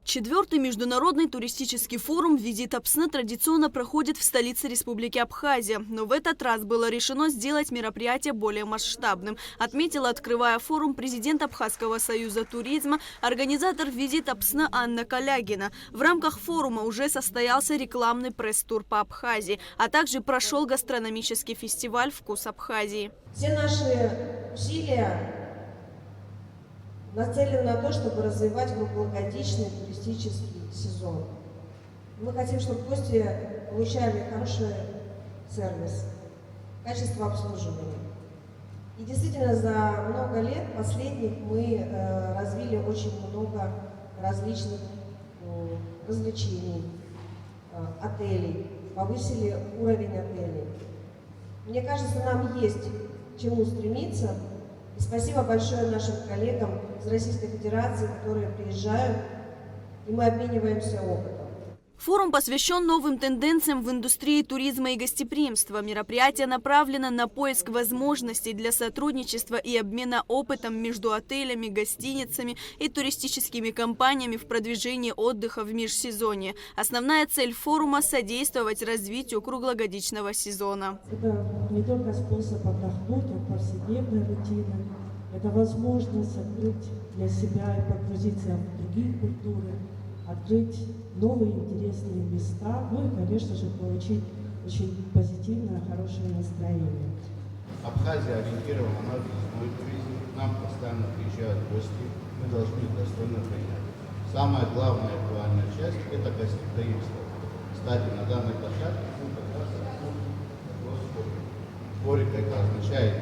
Четвертый международный туристический форум «Визит Апсны» традиционно проходит в столице Республики Абхазия. Но в этот раз было решено сделать мероприятие более масштабным. Отметила, открывая форум, президент Абхазского союза туризма, организатор «Визит Апсны» Анна Калягина. В рамках форума уже состоялся рекламный пресс-тур по Абхазии, а также прошел гастрономический фестиваль «Вкус Абхазии». Все наши усилия нацелены на то, чтобы развивать круглогодичный туристический сезон. Мы хотим, чтобы гости получали хороший сервис, качество обслуживания. И действительно, за много лет последних мы развили очень много различных развлечений, отелей, повысили уровень отелей. Мне кажется, нам есть к чему стремиться. И спасибо большое нашим коллегам из Российской Федерации, которые приезжают, и мы обмениваемся опытом. Форум посвящен новым тенденциям в индустрии туризма и гостеприимства. Мероприятие направлено на поиск возможностей для сотрудничества и обмена опытом между отелями, гостиницами и туристическими компаниями в продвижении отдыха в межсезонье. Основная цель форума – содействовать развитию круглогодичного сезона. Это не только способ отдохнуть от повседневной рутины, это возможность открыть для себя и погрузиться в другие культуры, открыть новые интересные места, ну и, конечно же, получить очень позитивное, хорошее настроение. Абхазия ориентирована на въездной туризм, к нам постоянно приезжают гости, мы должны их достойно принять. Самая главная актуальная часть – это гостеприимство. Кстати, на данной площадке как раз дворик это означает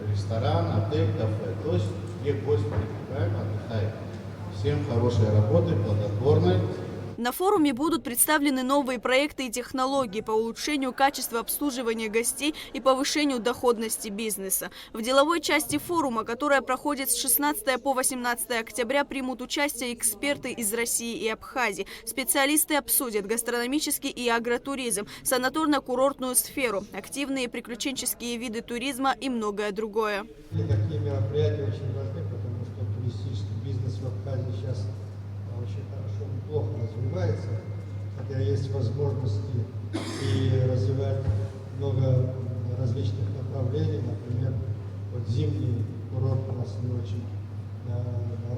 ресторан, отель, кафе, то есть где гости прибывают, отдыхают. Всем хорошей работы, плодотворной. На форуме будут представлены новые проекты и технологии по улучшению качества обслуживания гостей и повышению доходности бизнеса. В деловой части форума, которая проходит с 16 по 18 октября, примут участие эксперты из России и Абхазии. Специалисты обсудят гастрономический и агротуризм, санаторно-курортную сферу, активные приключенческие виды туризма и многое другое. Такие мероприятия очень важны, потому что туристический бизнес в Абхазии сейчас очень хорошо, неплохо развивается, хотя есть возможности и развивать много различных направлений, например, вот зимний курорт у нас не очень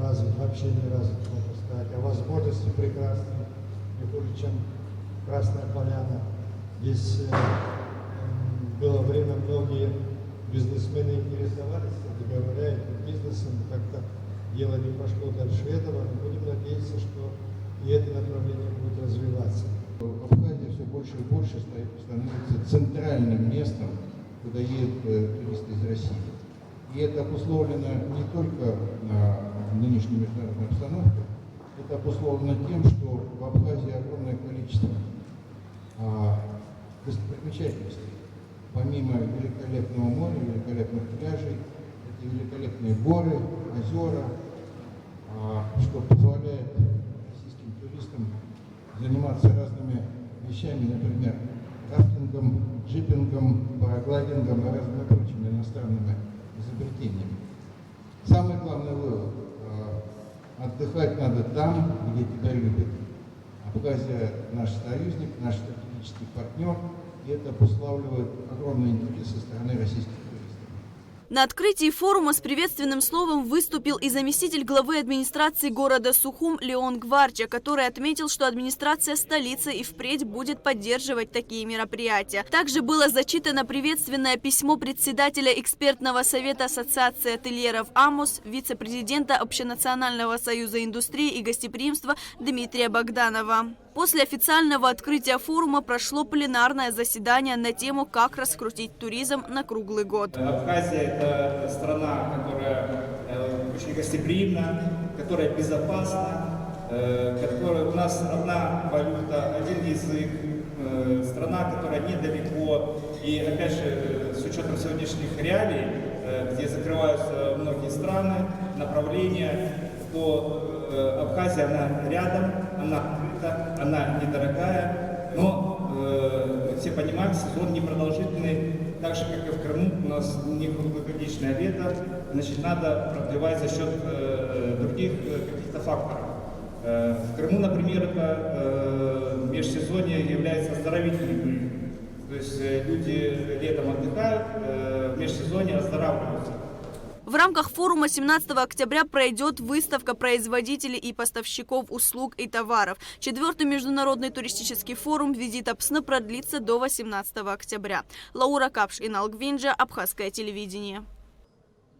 развит, вообще не развит, можно сказать, а возможности прекрасные, не хуже, чем Красная Поляна. Здесь было время, многие бизнесмены интересовались, кстати говоря, этим бизнесом, как-то дело не пошло дальше этого, но будем надеяться, что и это направление будет развиваться. Абхазия все больше и больше становится центральным местом, куда едут туристы из России. И это обусловлено не только нынешней международной обстановкой, это обусловлено тем, что в Абхазии огромное количество достопримечательностей. Помимо великолепного моря, великолепных пляжей, это великолепные горы, озера, что позволяет российским туристам заниматься разными вещами, например, рафтингом, джипингом, параглайдингом и разными прочими иностранными изобретениями. Самый главный вывод – отдыхать надо там, где тебя любят. Абхазия – наш союзник, наш стратегический партнер, и это обуславливает огромный интерес со стороны российских туристов. На открытии форума с приветственным словом выступил и заместитель главы администрации города Сухум Леон Гварча, который отметил, что администрация столицы и впредь будет поддерживать такие мероприятия. Также было зачитано приветственное письмо председателя экспертного совета Ассоциации ательеров АМОС, вице-президента Общенационального союза индустрии и гостеприимства Дмитрия Богданова. После официального открытия форума прошло пленарное заседание на тему «Как раскрутить туризм на круглый год». Абхазия – это страна, которая очень гостеприимна, которая безопасна, которая у нас одна валюта, один язык, страна, которая недалеко. И опять же, с учетом сегодняшних реалий, где закрываются многие страны, направления, то Абхазия, она рядом, она открыта, она недорогая, но все понимают, сезон непродолжительный, так же, как и в Крыму, у нас не круглогодичное лето, значит, надо продлевать за счет других каких-то факторов. В Крыму, например, это межсезонье является оздоровительным туризмом. То есть люди летом отдыхают, в межсезонье оздоравливаются. В рамках форума 17 октября пройдет выставка производителей и поставщиков услуг и товаров. 4-й международный туристический форум «Визит Апсны» продлится до 18 октября. Лаура Капш, Инал Гвинджа, Абхазское телевидение.